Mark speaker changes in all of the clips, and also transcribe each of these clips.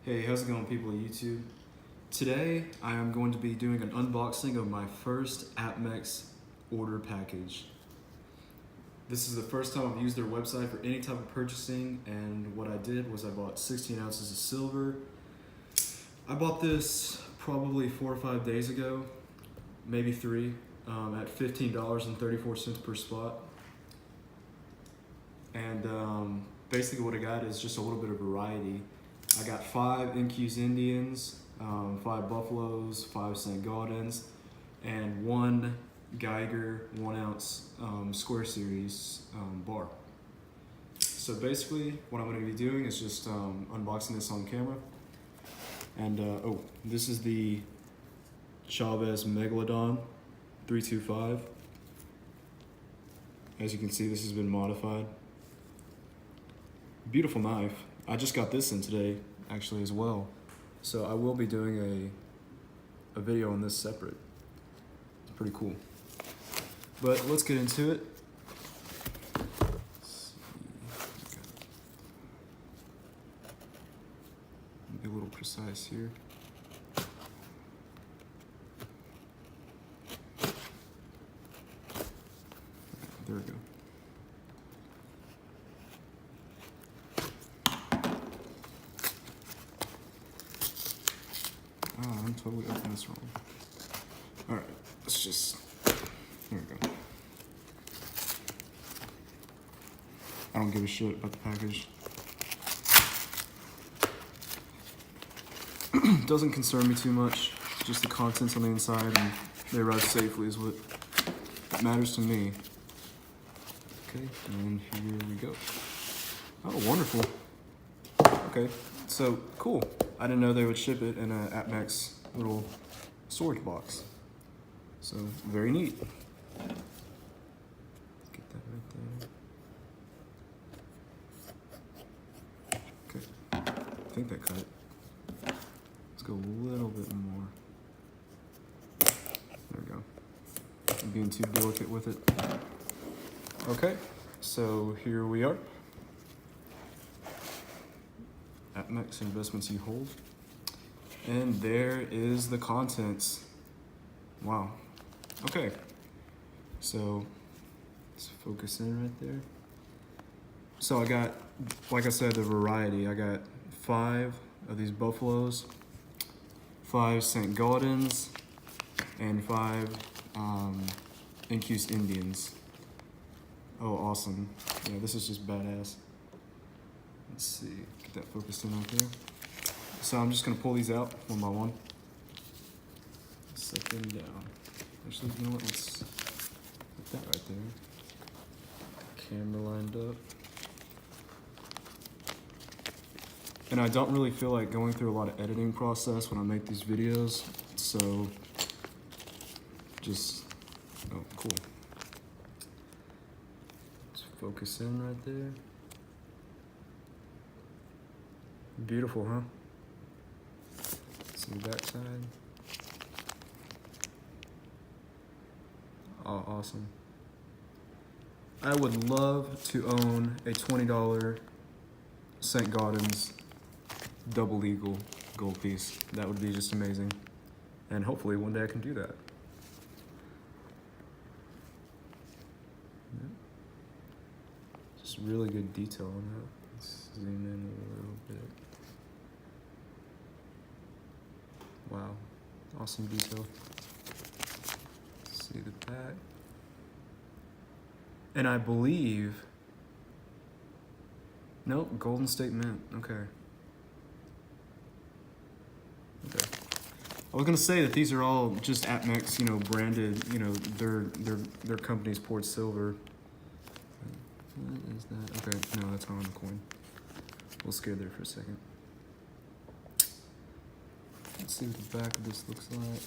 Speaker 1: Hey, how's it going, people of YouTube? Today, I am going to be doing an unboxing of my first APMEX order package. This is the first time I've used their website for any type of purchasing, and what I did was I bought 16 ounces of silver. I bought this probably 4 or 5 days ago, maybe 3, at $15.34 per spot. And basically what I got is just a little bit of variety. I got 5 NQ's Indians, 5 Buffaloes, 5 St. Gaudens, and 1 Geiger 1 ounce Square Series bar. So basically what I'm going to be doing is just unboxing this on camera. And oh, this is the Chavez Megalodon 325. As you can see, this has been modified. Beautiful knife. I just got this in today, actually, as well. So I will be doing a video on this separate. It's pretty cool. But let's get into it. Be a little precise here. There we go. Oh, I'm totally opening this wrong. Alright, let's just, here we go. I don't give a shit about the package. Doesn't concern me too much. Just the contents on the inside and they arrive safely is what matters to me. Okay, and here we go. Oh, wonderful. Okay, so cool. I didn't know they would ship it in an APMEX little storage box. So, very neat. Get that right there. Okay, I think that cut it. Let's go a little bit more. There we go. I'm being too delicate with it. Okay, so here we are. APMEX investments you hold. And there is the contents. Wow. Okay. So let's focus in right there. So I got, like I said, the variety. I got 5 of these Buffaloes, 5 St. Gaudens, and 5 NQ's Indians. Oh, awesome. Yeah, this is just badass. Let's see, get that focused in right there. So I'm just gonna pull these out one by one. Set them down. Actually, you know what, let's put that right there. Camera lined up. And I don't really feel like going through a lot of editing process when I make these videos, so just, oh, cool. Let's focus in right there. Beautiful, huh? See the back side. Oh, awesome. I would love to own a $20 St. Gaudens double eagle gold piece. That would be just amazing. And hopefully one day I can do that. Yeah. Just really good detail on that. Let's zoom in a little bit. Wow, awesome detail. Let's see the back. And I believe, nope, Golden State Mint, okay. Okay. I was gonna say that these are all just APMEX, you know, branded, you know, their company's poured silver. What is that? Okay, no, that's not on the coin. We'll scare there for a second. Let's see what the back of this looks like.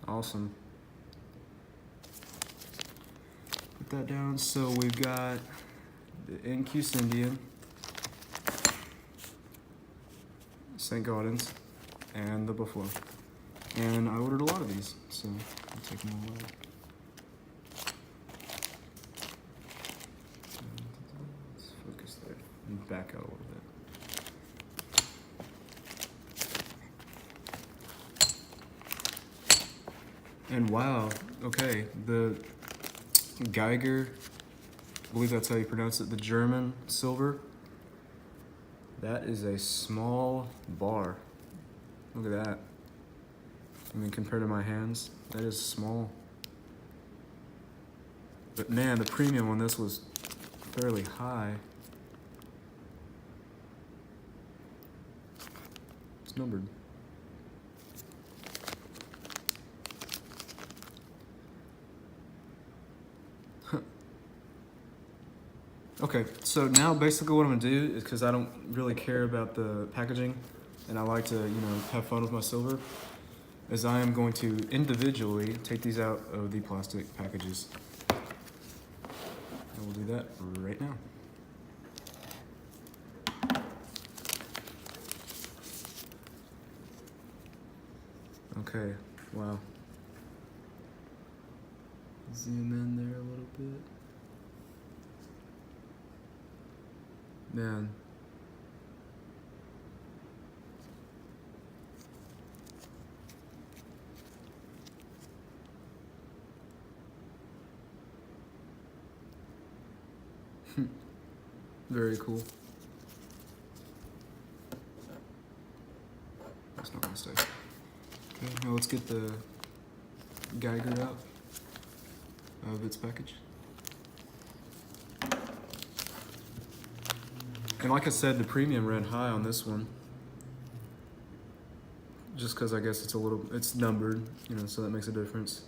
Speaker 1: Awesome. Put that down. So we've got the NQ's Indian, St. Gaudens, and the Buffalo. And I ordered a lot of these, so I'll take them all away. back out a little bit. And wow, okay, the Geiger, I believe that's how you pronounce it, the German silver. That is a small bar. Look at that. I mean, compared to my hands, that is small. But man, the premium on this was fairly high. It's numbered. Okay, so now basically what I'm gonna do is, because I don't really care about the packaging and I like to, have fun with my silver, is I am going to individually take these out of the plastic packages. And we'll do that right now. Okay, wow. Zoom in there a little bit. Man. Very cool. That's not gonna stay. Okay, now let's get the Geiger out of its package. And like I said, the premium ran high on this one. Just because I guess it's numbered, so that makes a difference.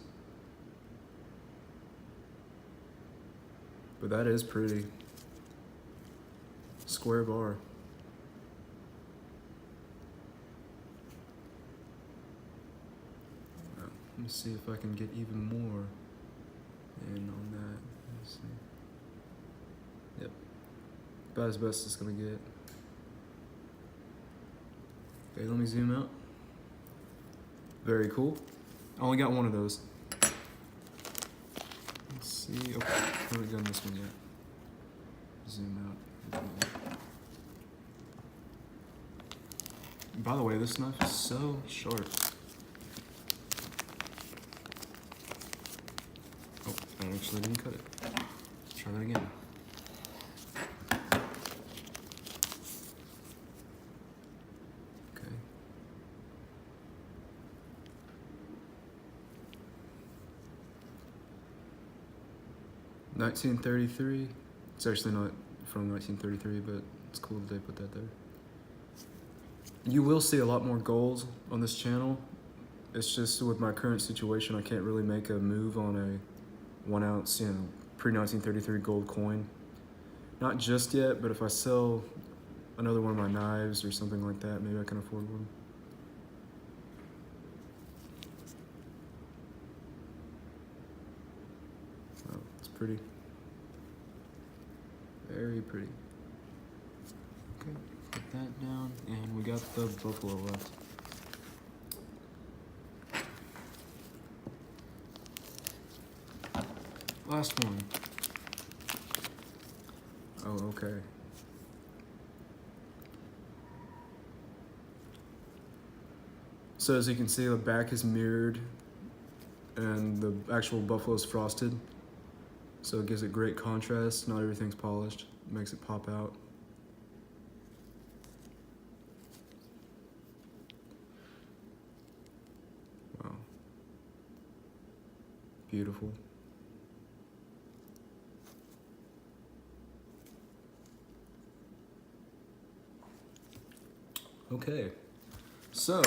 Speaker 1: But that is pretty. Square bar. Let me see if I can get even more in on that. Let's see. Yep. About as best it's gonna get. Okay, let me zoom out. Very cool. I only got one of those. Let's see. Okay, I haven't done this one yet. Zoom out. By the way, this knife is so sharp. Oh, I actually didn't cut it. Try that again. Okay. $1933. It's actually not from 1933, but it's cool that they put that there. You will see a lot more gold on this channel. It's just with my current situation, I can't really make a move on a 1 ounce, pre-1933 gold coin. Not just yet, but if I sell another one of my knives or something like that, maybe I can afford one. Oh, it's pretty. Very pretty. Okay, put that down, and we got the buffalo left. Last one. Oh, okay. So as you can see, the back is mirrored, and the actual buffalo is frosted. So it gives it great contrast. Not everything's polished. It makes it pop out. Wow. Beautiful. Okay. So,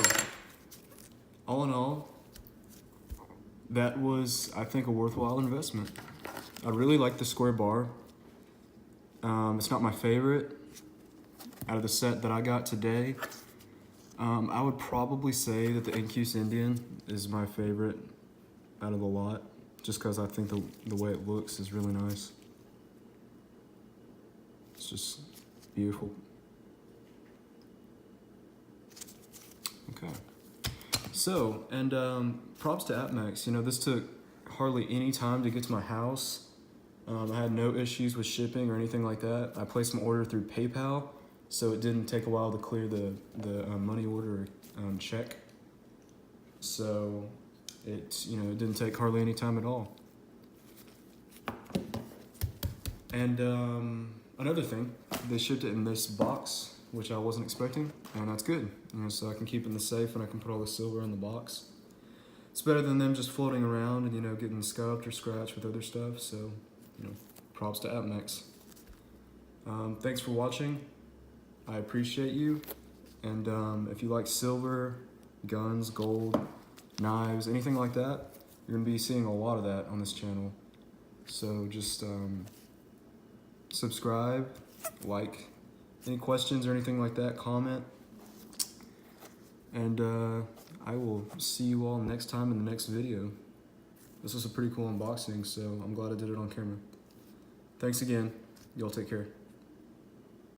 Speaker 1: all in all, that was, I think, a worthwhile investment. I really like the square bar. It's not my favorite out of the set that I got today. I would probably say that the Incuse Indian is my favorite out of the lot, just because I think the way it looks is really nice. It's just beautiful. Okay. So, and props to APMEX. This took hardly any time to get to my house. I had no issues with shipping or anything like that. I placed my order through PayPal, so it didn't take a while to clear the money order check. So it didn't take hardly any time at all. And another thing, they shipped it in this box, which I wasn't expecting, and that's good. So I can keep it in the safe and I can put all the silver in the box. It's better than them just floating around and getting scuffed or scratched with other stuff. So props to APMEX. Thanks for watching. I appreciate you. And if you like silver, guns, gold, knives, anything like that, you're gonna be seeing a lot of that on this channel. So just subscribe, like, any questions or anything like that, comment. And I will see you all next time in the next video. This was a pretty cool unboxing, so I'm glad I did it on camera. Thanks again. Y'all take care.